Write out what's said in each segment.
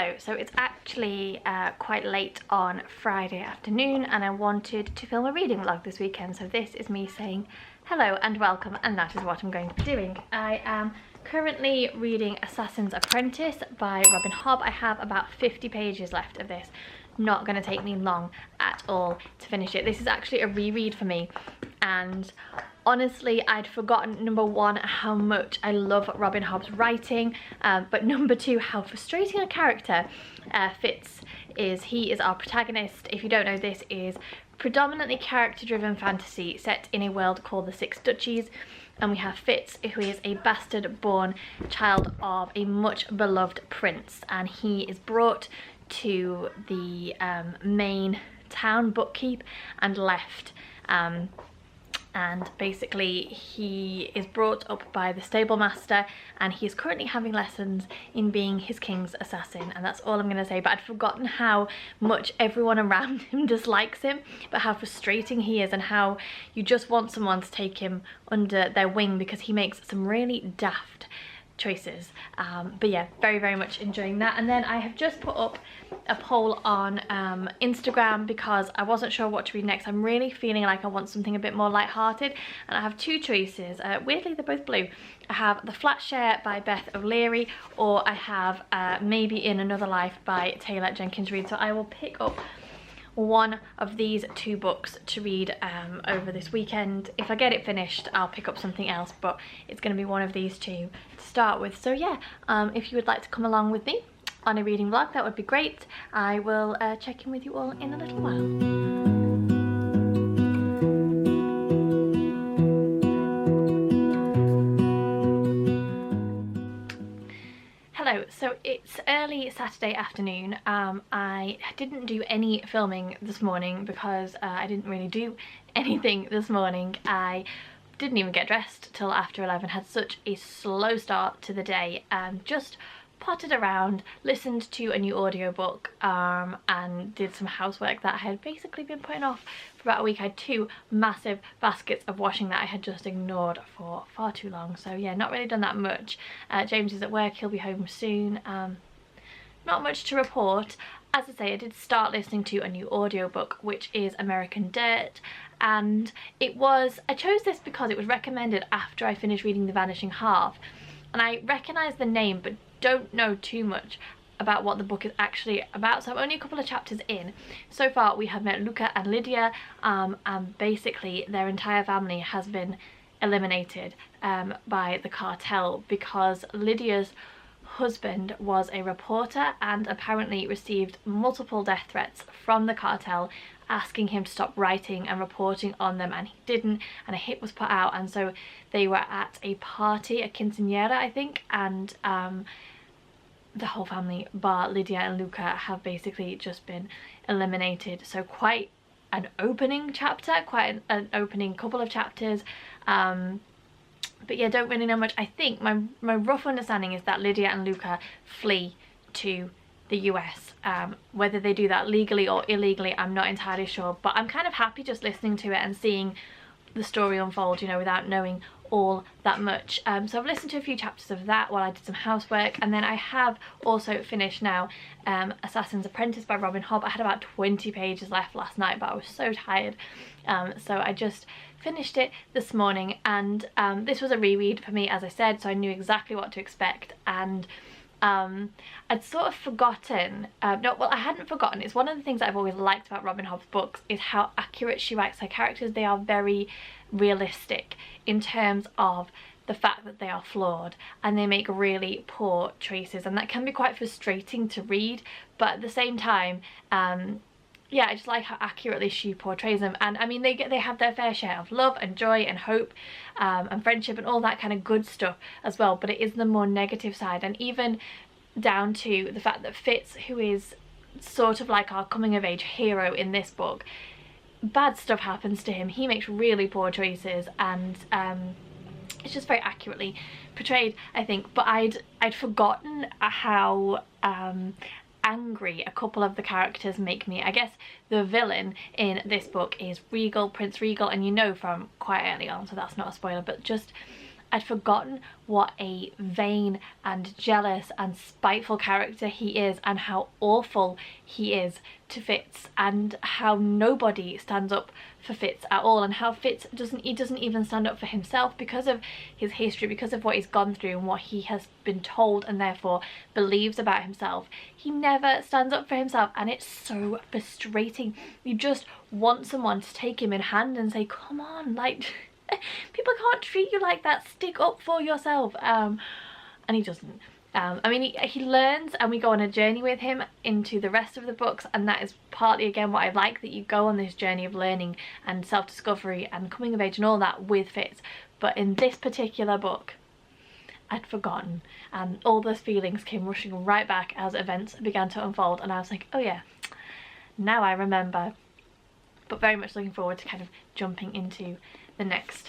Hello, so it's actually quite late on Friday afternoon and I wanted to film a reading vlog this weekend, so this is me saying hello and welcome, and that is what I'm going to be doing. I am currently reading Assassin's Apprentice by Robin Hobb. I have about 50 pages left of this. Not going to take me long at all to finish it. This is actually a reread for me, and honestly I'd forgotten, number one, how much I love Robin Hobb's writing, but number two, how frustrating a character Fitz is. He is our protagonist. If you don't know, this is predominantly character-driven fantasy set in a world called the Six Duchies, and we have Fitz, who is a bastard-born child of a much beloved prince, and he is brought to the main town bookkeep and left, and basically he is brought up by the stable master, and he is currently having lessons in being his king's assassin, and that's all I'm going to say. But I'd forgotten how much everyone around him dislikes him, but how frustrating he is, and how you just want someone to take him under their wing because he makes some really daft choices. But yeah, very much enjoying that. And then I have just put up a poll on Instagram because I wasn't sure what to read next. I'm really feeling like I want something a bit more light-hearted, and I have two choices. Weirdly, they're both blue. I have The Flatshare by Beth O'Leary, or I have Maybe in Another Life by Taylor Jenkins Reid. So I will pick up one of these two books to read over this weekend. If I get it finished, I'll pick up something else, but it's going to be one of these two to start with. So yeah, if you would like to come along with me on a reading vlog, that would be great. I will check in with you all in a little while. Hello, so it's early Saturday afternoon. I didn't do any filming this morning because I didn't really do anything this morning. I didn't even get dressed till after 11, had such a slow start to the day, just potted around, listened to a new audiobook, and did some housework that I had basically been putting off for about a week. I had two massive baskets of washing that I had just ignored for far too long. So yeah, not really done that much. James is at work, he'll be home soon. Not much to report. As I say, I did start listening to a new audiobook, which is American Dirt, and I chose this because it was recommended after I finished reading The Vanishing Half, and I recognise the name but don't know too much about what the book is actually about, so I'm only a couple of chapters in. So far we have met Luca and Lydia, and basically their entire family has been eliminated by the cartel because Lydia's husband was a reporter and apparently received multiple death threats from the cartel asking him to stop writing and reporting on them, and he didn't, and a hit was put out, and so they were at a party, a quinceañera I think, and the whole family bar Lydia and Luca have basically just been eliminated. So quite an opening chapter, quite an opening couple of chapters, but yeah, don't really know much. I think my rough understanding is that Lydia and Luca flee to the US. Whether they do that legally or illegally, I'm not entirely sure, but I'm kind of happy just listening to it and seeing the story unfold, you know, without knowing all that much. So I've listened to a few chapters of that while I did some housework, and then I have also finished now Assassin's Apprentice by Robin Hobb. I had about 20 pages left last night, but I was so tired, so I just finished it this morning, and this was a reread for me, as I said, so I knew exactly what to expect. And I'd sort of forgotten, no, well, I hadn't forgotten. It's one of the things that I've always liked about Robin Hobb's books is how accurate she writes her characters. They are very realistic in terms of the fact that they are flawed and they make really poor choices, and that can be quite frustrating to read, but at the same time, yeah, I just like how accurately she portrays them. And I mean, they have their fair share of love and joy and hope, and friendship and all that kind of good stuff as well, but it is the more negative side, and even down to the fact that Fitz, who is sort of like our coming of age hero in this book, bad stuff happens to him. He makes really poor choices, and it's just very accurately portrayed, I think. But I'd forgotten how angry a couple of the characters make me. I guess the villain in this book is Regal, Prince Regal, and you know from quite early on, so that's not a spoiler, but just I'd forgotten what a vain and jealous and spiteful character he is, and how awful he is to Fitz, and how nobody stands up for Fitz at all, and how Fitz doesn't even stand up for himself because of his history, because of what he's gone through and what he has been told and therefore believes about himself. He never stands up for himself, and it's so frustrating. You just want someone to take him in hand and say, come on, like, people can't treat you like that, stick up for yourself. And he doesn't. I mean, he learns, and we go on a journey with him into the rest of the books, and that is partly again what I like, that you go on this journey of learning and self-discovery and coming of age and all that with Fitz. But in this particular book, I'd forgotten, and all those feelings came rushing right back as events began to unfold, and I was like, oh yeah, now I remember. But very much looking forward to kind of jumping into the next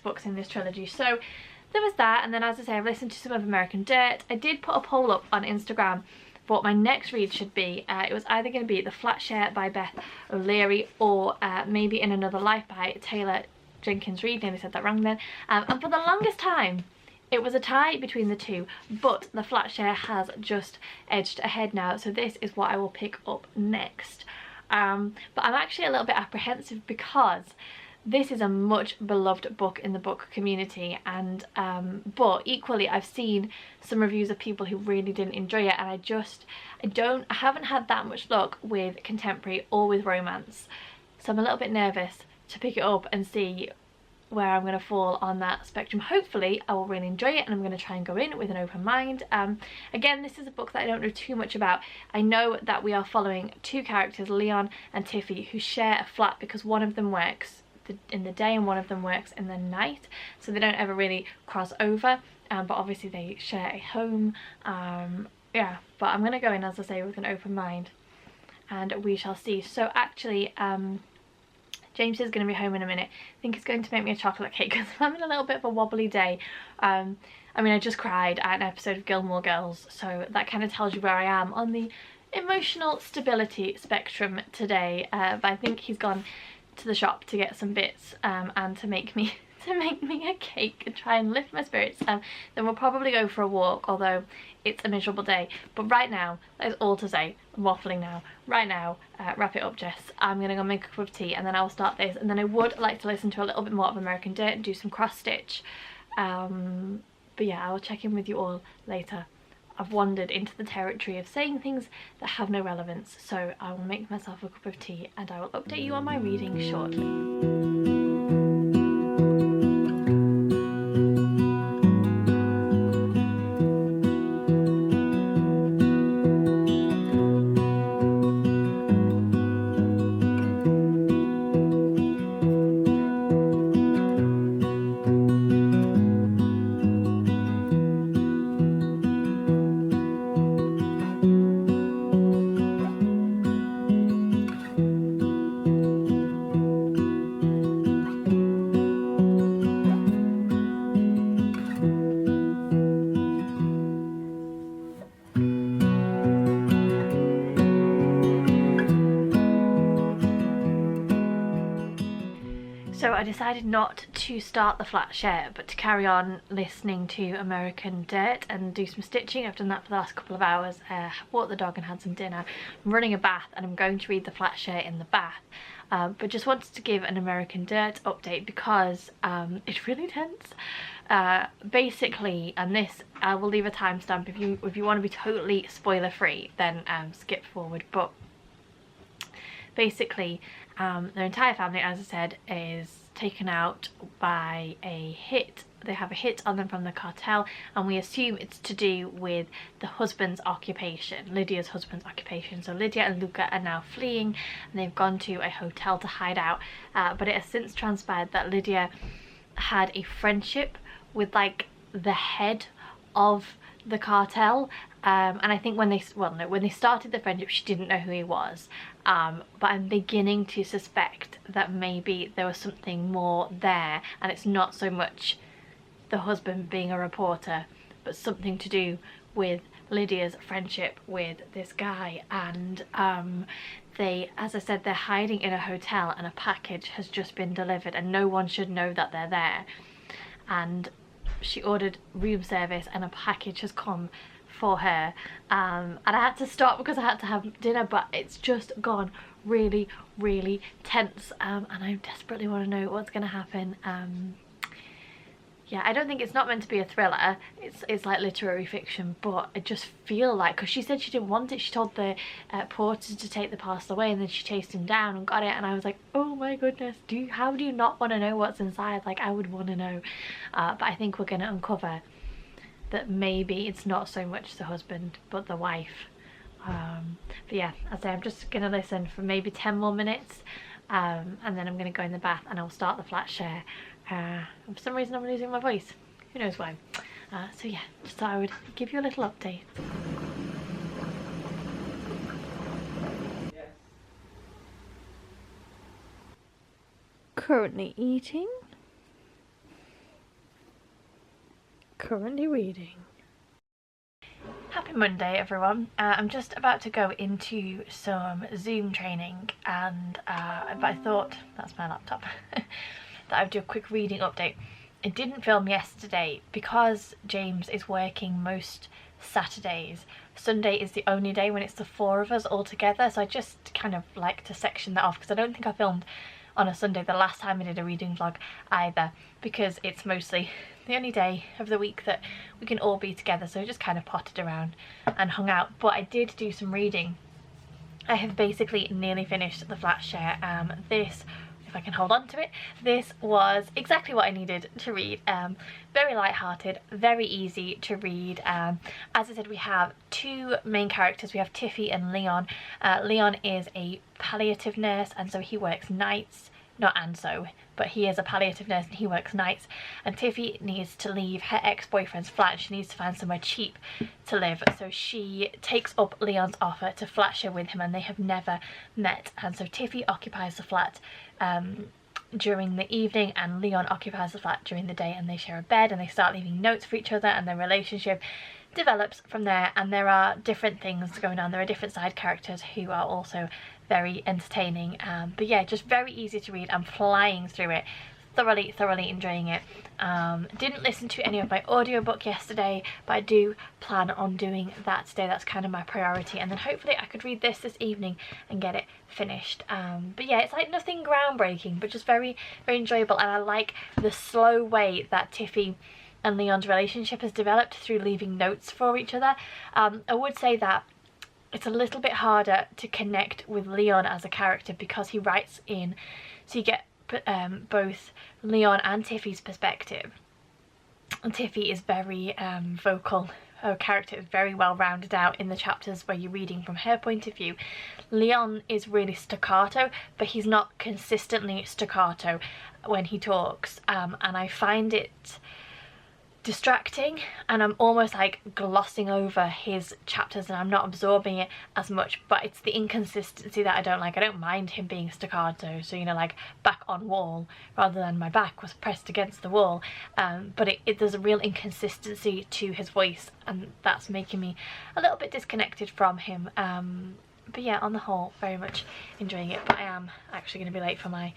books in this trilogy. So there was that, and then as I say, I've listened to some of American Dirt. I did put a poll up on Instagram for what my next read should be. It was either going to be The Flatshare by Beth O'Leary, or maybe In Another Life by Taylor Jenkins Reid. Nearly said that wrong then. And for the longest time it was a tie between the two, but The Flatshare has just edged ahead now, so this is what I will pick up next. But I'm actually a little bit apprehensive because this is a much beloved book in the book community, and but equally I've seen some reviews of people who really didn't enjoy it, and I haven't had that much luck with contemporary or with romance, so I'm a little bit nervous to pick it up and see where I'm going to fall on that spectrum. Hopefully I will really enjoy it, and I'm going to try and go in with an open mind. Again, this is a book that I don't know too much about. I know that we are following two characters, Leon and Tiffy, who share a flat because one of them works in the day and one of them works in the night, so they don't ever really cross over, but obviously they share a home. Yeah, but I'm going to go in, as I say, with an open mind, and we shall see. So actually James is going to be home in a minute. I think he's going to make me a chocolate cake because I'm having a little bit of a wobbly day. I mean, I just cried at an episode of Gilmore Girls, so that kind of tells you where I am on the emotional stability spectrum today. But I think he's gone to the shop to get some bits and to make me a cake and try and lift my spirits. Then we'll probably go for a walk, although it's a miserable day. But right now, that is all to say. I'm waffling now. Right now, wrap it up, Jess. I'm gonna go make a cup of tea and then I'll start this, and then I would like to listen to a little bit more of American Dirt and do some cross stitch. But yeah, I will check in with you all later. I've wandered into the territory of saying things that have no relevance, so I will make myself a cup of tea and I will update you on my reading shortly. So I decided not to start the Flatshare, but to carry on listening to American Dirt and do some stitching. I've done that for the last couple of hours. Walked the dog and had some dinner. I'm running a bath and I'm going to read the Flatshare in the bath. But just wanted to give an American Dirt update because it's really tense. Basically, and this, I will leave a timestamp if you want to be totally spoiler free, then skip forward. But basically, their entire family, as I said, is taken out by a hit. They have a hit on them from the cartel, and we assume it's to do with the husband's occupation, Lydia's husband's occupation. So Lydia and Luca are now fleeing, and they've gone to a hotel to hide out. But it has since transpired that Lydia had a friendship with like the head of the cartel, and I think when they started the friendship she didn't know who he was, but I'm beginning to suspect that maybe there was something more there, and it's not so much the husband being a reporter but something to do with Lydia's friendship with this guy. And they, as I said, they're hiding in a hotel and a package has just been delivered and no one should know that they're there. And she ordered room service and a package has come for her, and I had to stop because I had to have dinner, but it's just gone really tense, and I desperately want to know what's going to happen. Yeah, I don't think it's not meant to be a thriller, it's like literary fiction, but I just feel like, because she said she didn't want it, she told the porter to take the parcel away, and then she chased him down and got it, and I was like, oh my goodness, how do you not want to know what's inside? Like, I would want to know. But I think we're going to uncover that maybe it's not so much the husband but the wife. But yeah, as I say, I'm just going to listen for maybe 10 more minutes, and then I'm going to go in the bath and I'll start the Flatshare. For some reason I'm losing my voice, who knows why. So yeah, just thought I would give you a little update. Yes. Currently eating, currently reading. Happy Monday everyone. I'm just about to go into some Zoom training, and but I thought, that's my laptop, that I would do a quick reading update. I didn't film yesterday because James is working most Saturdays. Sunday is the only day when it's the 4 of us all together, so I just kind of like to section that off, because I don't think I filmed on a Sunday the last time I did a reading vlog either, because it's mostly the only day of the week that we can all be together, so I just kind of potted around and hung out. But I did do some reading. I have basically nearly finished the Flatshare. This, if I can hold on to it, this was exactly what I needed to read. Very light-hearted, very easy to read. As I said, we have two main characters. We have Tiffy and Leon. Leon is a palliative nurse, and so he works nights. But he is a palliative nurse and he works nights, and Tiffy needs to leave her ex-boyfriend's flat and she needs to find somewhere cheap to live, so she takes up Leon's offer to Flatshare with him, and they have never met. And so Tiffy occupies the flat during the evening and Leon occupies the flat during the day, and they share a bed and they start leaving notes for each other, and their relationship develops from there. And there are different things going on, there are different side characters who are also very entertaining, but yeah, just very easy to read. I'm flying through it, thoroughly enjoying it. Didn't listen to any of my audiobook yesterday, but I do plan on doing that today. That's kind of my priority, and then hopefully I could read this evening and get it finished. But yeah, it's like nothing groundbreaking, but just very enjoyable, and I like the slow way that Tiffy and Leon's relationship has developed through leaving notes for each other. I would say that it's a little bit harder to connect with Leon as a character because he writes in, so you get both Leon and Tiffy's perspective. And Tiffy is very vocal. Her character is very well rounded out in the chapters where you're reading from her point of view. Leon is really staccato, but he's not consistently staccato when he talks, and I find it distracting, and I'm almost like glossing over his chapters and I'm not absorbing it as much. But it's the inconsistency that I don't like. I don't mind him being staccato, so you know, like back on wall rather than my back was pressed against the wall, but there's a real inconsistency to his voice, and that's making me a little bit disconnected from him. But yeah, on the whole, very much enjoying it. But I am actually going to be late for my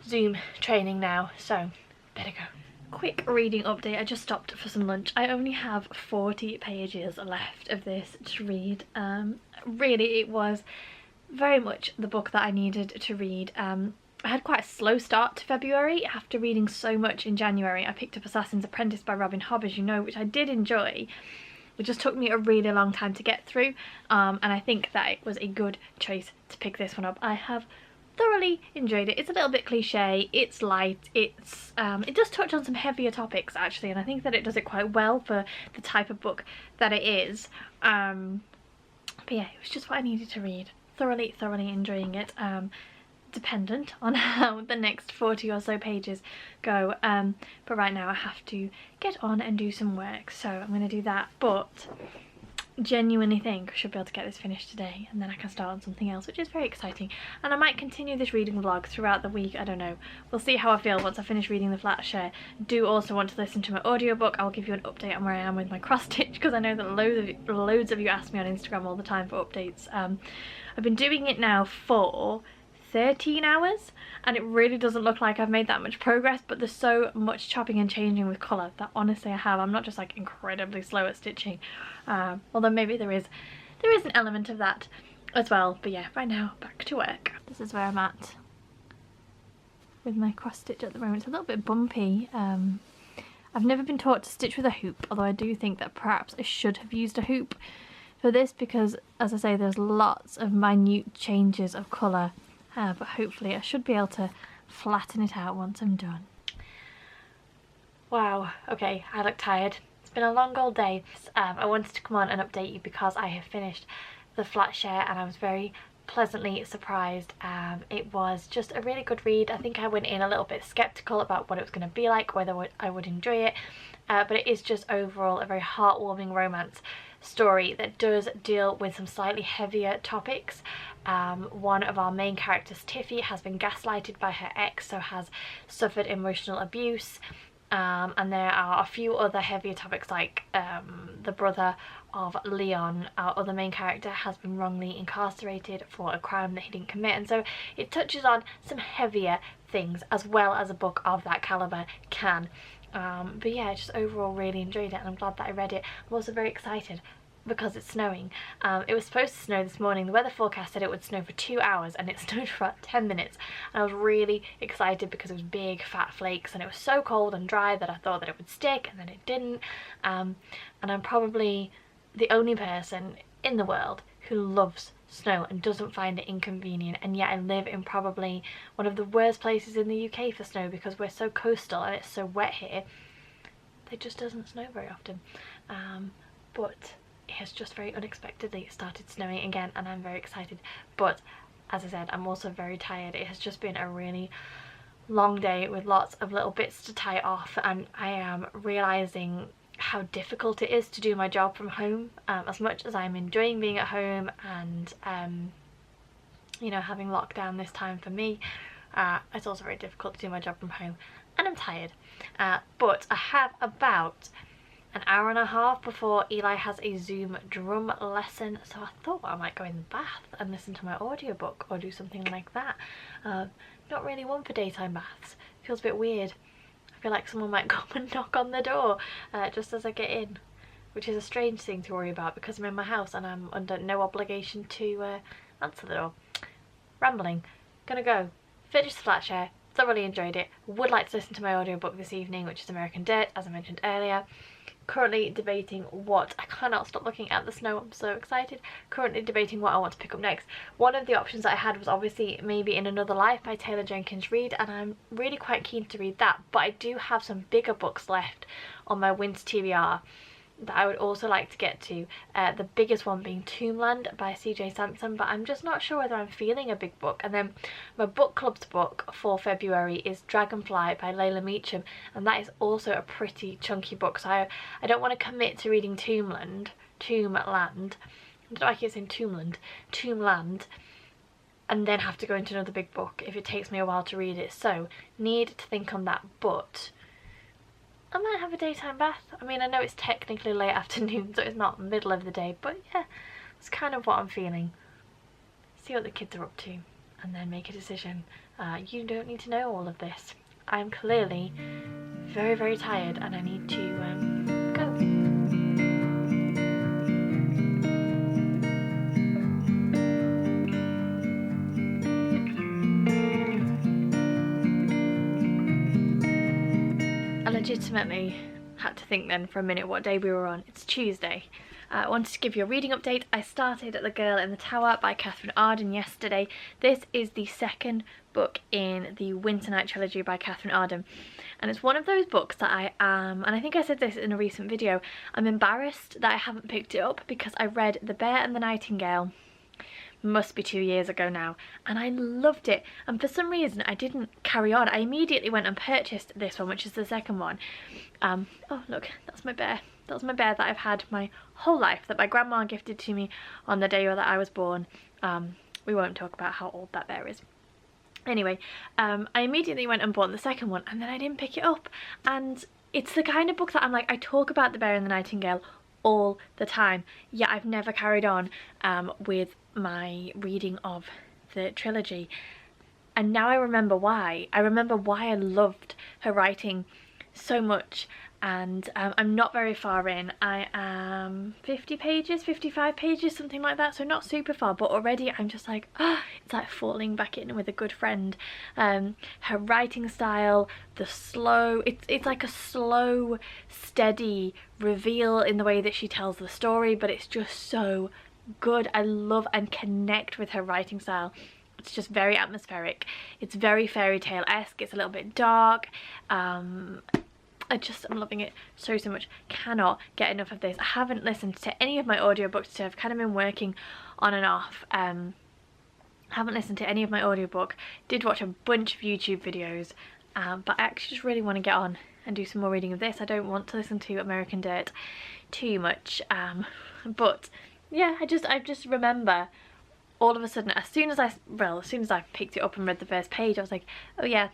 Zoom training now, so better go. Quick reading update. I just stopped for some lunch. I only have 40 pages left of this to read. Really, it was very much the book that I needed to read. I had quite a slow start to February after reading so much in January. I picked up Assassin's Apprentice by Robin Hobb, as you know, which I did enjoy. It just took me a really long time to get through, and I think that it was a good choice to pick this one up. I have thoroughly enjoyed it. It's a little bit cliche, it's light, it does touch on some heavier topics actually, and I think that it does it quite well for the type of book that it is. But yeah, it was just what I needed to read. Thoroughly enjoying it. Dependent on how the next 40 or so pages go, but right now I have to get on and do some work, so I'm going to do that. But genuinely think I should be able to get this finished today, and then I can start on something else, which is very exciting. And I might continue this reading vlog throughout the week, I don't know. We'll see how I feel once I finish reading the Flatshare. Do also want to listen to my audiobook. I'll give you an update on where I am with my cross stitch, because I know that loads of you ask me on Instagram all the time for updates. I've been doing it now for 13 hours, and it really doesn't look like I've made that much progress, but there's so much chopping and changing with colour that honestly I have. I'm not just like incredibly slow at stitching, although maybe there is an element of that as well. But yeah, right now back to work. This is where I'm at with my cross stitch at the moment. It's a little bit bumpy. I've never been taught to stitch with a hoop, although I do think that perhaps I should have used a hoop for this, because as I say, there's lots of minute changes of colour, but hopefully I should be able to flatten it out once I'm done. Wow, okay, I look tired. It's been a long old day. I wanted to come on and update you because I have finished the Flatshare and I was very pleasantly surprised. It was just a really good read. I think I went in a little bit skeptical about what it was going to be like, whether I would enjoy it, but it is just overall a very heartwarming romance story that does deal with some slightly heavier topics. One of our main characters, Tiffy, has been gaslighted by her ex, so has suffered emotional abuse. And there are a few other heavier topics, like the brother of Leon, our other main character, has been wrongly incarcerated for a crime that he didn't commit, and so it touches on some heavier things as well as a book of that calibre can. But yeah, I just overall really enjoyed it, and I'm glad that I read it. I'm also very excited because it's snowing. It was supposed to snow this morning. The weather forecast said it would snow for 2 hours and it snowed for about 10 minutes. And I was really excited because it was big fat flakes and it was so cold and dry that I thought that it would stick, and then it didn't. And I'm probably the only person in the world who loves snow and doesn't find it inconvenient, and yet I live in probably one of the worst places in the UK for snow because we're so coastal and it's so wet here. It just doesn't snow very often. But it has just very unexpectedly started snowing again, and I'm very excited. But as I said, I'm also very tired. It has just been a really long day with lots of little bits to tie off, and I am realising how difficult it is to do my job from home. As much as I'm enjoying being at home and you know, having lockdown this time for me, it's also very difficult to do my job from home, and I'm tired. But I have about an hour and a half before Eli has a Zoom drum lesson, so I thought I might go in the bath and listen to my audiobook or do something like that. Not really one for daytime baths. Feels a bit weird. I feel like someone might come and knock on the door just as I get in, which is a strange thing to worry about because I'm in my house and I'm under no obligation to answer the door. Rambling. Gonna go finish the Flatshare. Thoroughly enjoyed it. Would like to listen to my audiobook this evening, which is American Dirt, as I mentioned earlier. Currently debating what, I cannot stop looking at the snow, I'm so excited. Currently debating what I want to pick up next. One of the options that I had was obviously maybe In Another Life by Taylor Jenkins Reid, and I'm really quite keen to read that, but I do have some bigger books left on my winter TBR that I would also like to get to, the biggest one being Tombland by CJ Sansom, but I'm just not sure whether I'm feeling a big book. And then my book club's book for February is Dragonfly by Layla Meacham, and that is also a pretty chunky book, so I don't want to commit to reading Tombland, I don't know, I keep saying Tombland, and then have to go into another big book if it takes me a while to read it, so need to think on that. But I might have a daytime bath. I mean, I know it's technically late afternoon, so it's not middle of the day, but yeah, it's kind of what I'm feeling. See what the kids are up to and then make a decision. You don't need to know all of this. I'm clearly very, very tired and I need to go. I legitimately had to think then for a minute what day we were on. It's Tuesday. I wanted to give you a reading update. I started at The Girl in the Tower by Catherine Arden yesterday. This is the second book in the Winter Night trilogy by Catherine Arden, and it's one of those books that I am, and I think I said this in a recent video, I'm embarrassed that I haven't picked it up because I read The Bear and the Nightingale, must be 2 years ago now, and I loved it, and for some reason I didn't carry on. I immediately went and purchased this one, which is the second one. Oh look, that's my bear. That's my bear that I've had my whole life, that my grandma gifted to me on the day that I was born. We won't talk about how old that bear is. Anyway, I immediately went and bought the second one, and then I didn't pick it up, and it's the kind of book that I'm like, I talk about The Bear and the Nightingale all the time, yet I've never carried on with my reading of the trilogy. and now I remember why. I remember why I loved her writing so much. And I'm not very far in. I am 50 pages, 55 pages, something like that, so not super far, but already I'm just like, oh, it's like falling back in with a good friend. Her writing style, the slow, it's like a slow, steady reveal in the way that she tells the story, but it's just so good. I love and connect with her writing style. It's just very atmospheric. It's very fairy tale-esque. It's a little bit dark. I'm loving it so much. Cannot get enough of this. I haven't listened to any of my audiobooks today. I've kind of been working on and off. Haven't listened to any of my audiobook. Did watch a bunch of YouTube videos, but I actually just really want to get on and do some more reading of this. I don't want to listen to American Dirt too much, but yeah, I just remember all of a sudden, as soon as I picked it up and read the first page, I was like, oh yeah,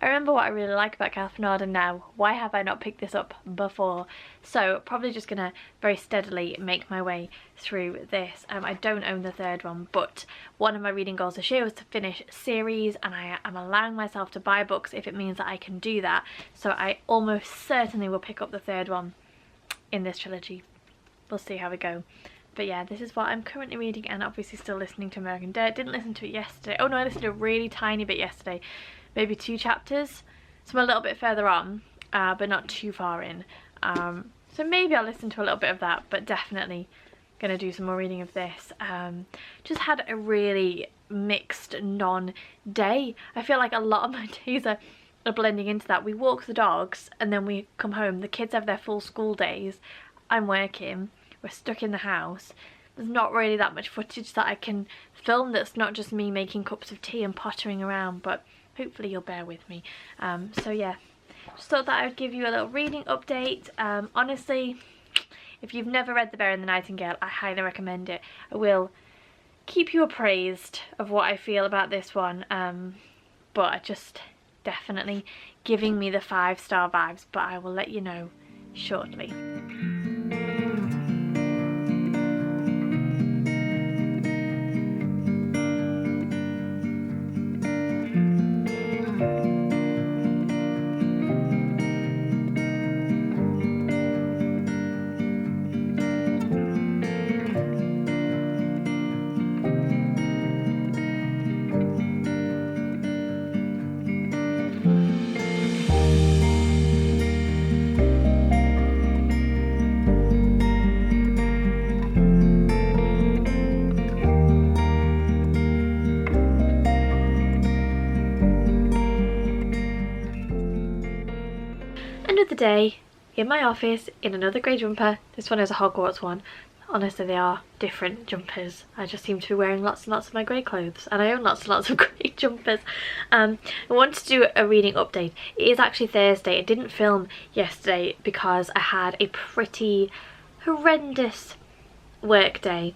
I remember what I really like about Catherine Arden now. Why have I not picked this up before? So probably just gonna very steadily make my way through this. I don't own the third one, but one of my reading goals this year was to finish series, and I am allowing myself to buy books if it means that I can do that. So I almost certainly will pick up the third one in this trilogy. We'll see how we go. But yeah, this is what I'm currently reading, and obviously still listening to American Dirt. Didn't listen to it yesterday. Oh no, I listened to a really tiny bit yesterday. Maybe 2 chapters. So I'm a little bit further on, but not too far in. So maybe I'll listen to a little bit of that, but definitely gonna do some more reading of this. Just had a really mixed non-day. I feel like a lot of my days are blending into that. We walk the dogs and then we come home. The kids have their full school days. I'm working. We're stuck in the house. There's not really that much footage that I can film that's not just me making cups of tea and pottering around, but hopefully you'll bear with me. So yeah, just thought that I would give you a little reading update. Honestly, if you've never read The Bear and the Nightingale, I highly recommend it. I will keep you appraised of what I feel about this one, but I just definitely giving me the 5-star vibes, but I will let you know shortly. Another day in my office in another grey jumper. This one is a Hogwarts one. Honestly, they are different jumpers. I just seem to be wearing lots and lots of my grey clothes, and I own lots and lots of grey jumpers. I wanted to do a reading update. It is actually Thursday. I didn't film yesterday because I had a pretty horrendous work day.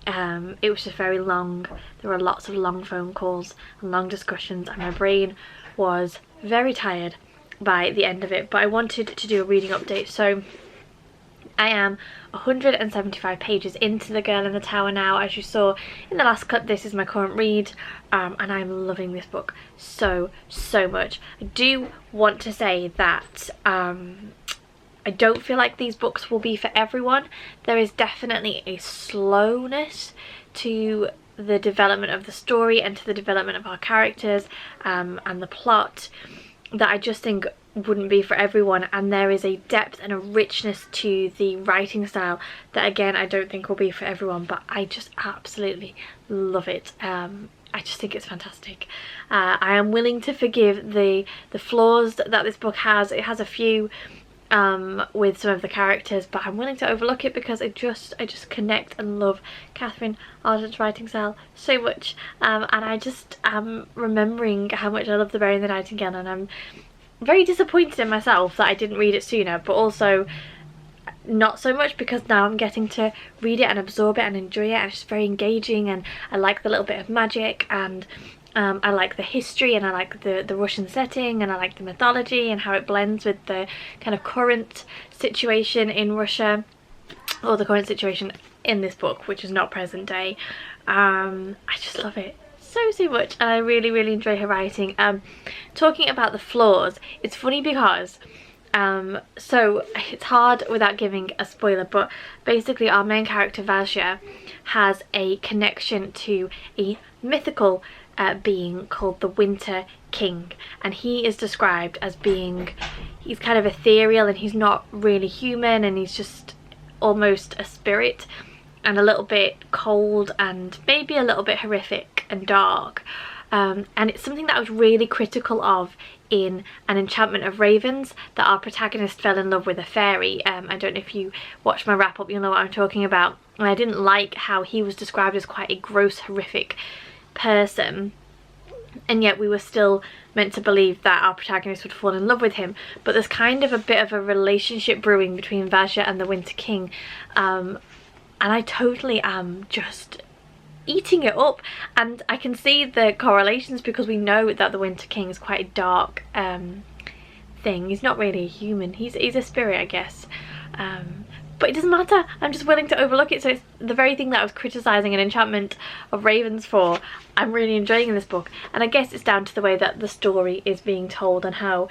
It was just very long. There were lots of long phone calls and long discussions, and my brain was very tired by the end of it, but I wanted to do a reading update. So I am 175 pages into The Girl in the Tower now. As you saw in the last clip, this is my current read, and I'm loving this book so much. I do want to say that I don't feel like these books will be for everyone. There is definitely a slowness to the development of the story and to the development of our characters and the plot that I just think wouldn't be for everyone, and there is a depth and a richness to the writing style that again I don't think will be for everyone, but I just absolutely love it. I just think it's fantastic. I am willing to forgive the flaws that this book has. It has a few with some of the characters, but I'm willing to overlook it because I just connect and love Catherine Arden's writing style so much, and I just am remembering how much I love The Bear and the Nightingale, and I'm very disappointed in myself that I didn't read it sooner, but also not so much because now I'm getting to read it and absorb it and enjoy it, and it's just very engaging, and I like the little bit of magic, and I like the history, and I like the Russian setting, and I like the mythology and how it blends with the kind of current situation in Russia, or the current situation in this book, which is not present day. I just love it so much, and I really enjoy her writing. Talking about the flaws, it's funny because so it's hard without giving a spoiler, but basically our main character Flatshare has a connection to a mythical being called the Winter King, and he is described as being, he's kind of ethereal and he's not really human, and he's just almost a spirit, and a little bit cold and maybe a little bit horrific and dark. And it's something that I was really critical of in An Enchantment of Ravens, that our protagonist fell in love with a fairy. I don't know if you watch my wrap up, you'll know what I'm talking about. And I didn't like how he was described as quite a gross, horrific person, and yet we were still meant to believe that our protagonist would fall in love with him. But there's kind of a bit of a relationship brewing between Flatshare and the Winter King, and I totally am just eating it up, and I can see the correlations because we know that the Winter King is quite a dark thing. He's not really a human, he's a spirit, I guess, but it doesn't matter. I'm just willing to overlook it. So it's the very thing that I was criticising An Enchantment of Ravens for, I'm really enjoying in this book, and I guess it's down to the way that the story is being told and how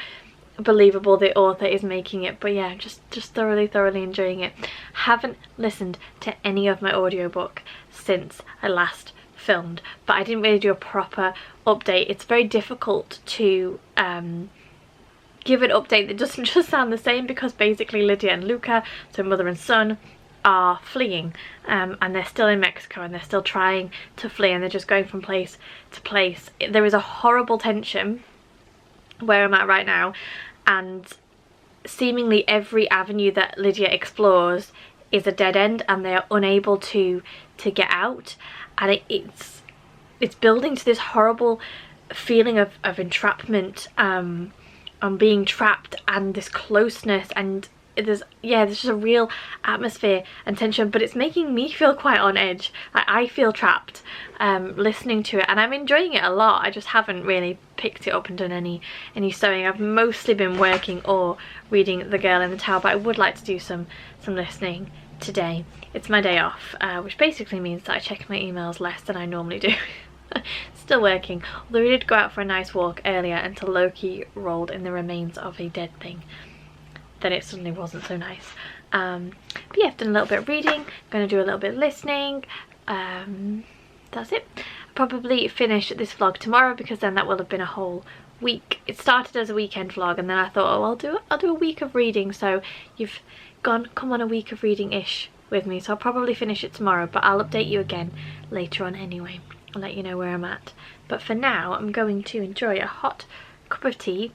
believable the author is making it. But yeah, just thoroughly enjoying it. Haven't listened to any of my audiobook since I last filmed, but I didn't really do a proper update. It's very difficult to give an update that doesn't just sound the same, because basically Lydia and Luca, so mother and son, are fleeing, and they're still in Mexico, and they're still trying to flee, and they're just going from place to place. There is a horrible tension where I'm at right now, and seemingly every avenue that Lydia explores is a dead end, and they are unable to get out, and it's building to this horrible feeling of entrapment, on being trapped, and this closeness, and there's just a real atmosphere and tension, but it's making me feel quite on edge. I feel trapped listening to it, and I'm enjoying it a lot. I just haven't really picked it up and done any sewing. I've mostly been working or reading The Girl in the Tower, but I would like to do some listening today. It's my day off, which basically means that I check my emails less than I normally do. Still working, although we did go out for a nice walk earlier until Loki rolled in the remains of a dead thing. Then it suddenly wasn't so nice. But yeah, I've done a little bit of reading, going to do a little bit of listening. That's it. I'll probably finish this vlog tomorrow, because then that will have been a whole week. It started as a weekend vlog, and then I thought, oh, I'll do a week of reading, so you've come on a week of reading-ish with me, so I'll probably finish it tomorrow, but I'll update you again later on anyway. I'll let you know where I'm at. But for now, I'm going to enjoy a hot cup of tea.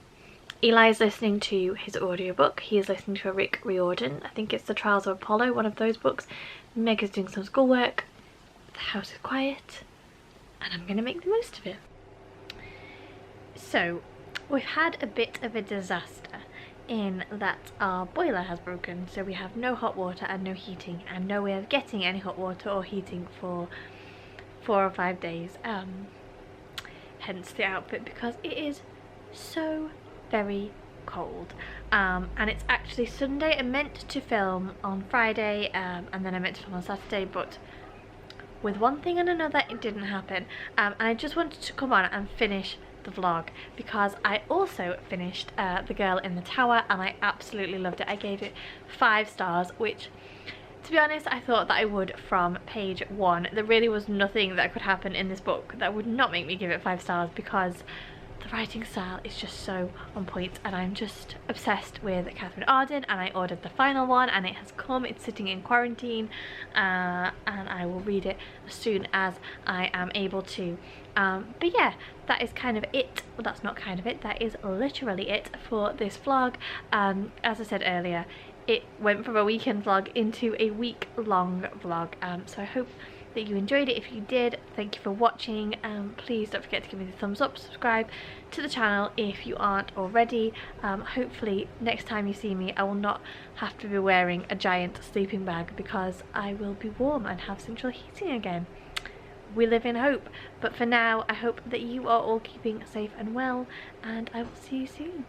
Eli's listening to his audiobook. He is listening to a Rick Riordan. I think it's The Trials of Apollo, one of those books. Meg is doing some schoolwork. The house is quiet, and I'm going to make the most of it. So, we've had a bit of a disaster in that our boiler has broken, so we have no hot water and no heating, and no way of getting any hot water or heating for 4 or 5 days, hence the outfit, because it is so very cold, and it's actually Sunday. I meant to film on Friday, and then I meant to film on Saturday, but with one thing and another it didn't happen, and I just wanted to come on and finish the vlog, because I also finished The Girl in the Tower, and I absolutely loved it. I gave it 5 stars, which, to be honest, I thought that I would from page 1. There really was nothing that could happen in this book that would not make me give it 5 stars, because the writing style is just so on point, and I'm just obsessed with Catherine Arden, and I ordered the final one, and it has come. It's sitting in quarantine, and I will read it as soon as I am able to. But yeah, that is kind of it. Well, that's not kind of it, that is literally it for this vlog. As I said earlier, it went from a weekend vlog into a week-long vlog, so I hope that you enjoyed it. If you did, thank you for watching. Please don't forget to give me the thumbs up, subscribe to the channel if you aren't already. Hopefully next time you see me I will not have to be wearing a giant sleeping bag, because I will be warm and have central heating again. We live in hope. But for now, I hope that you are all keeping safe and well, and I will see you soon.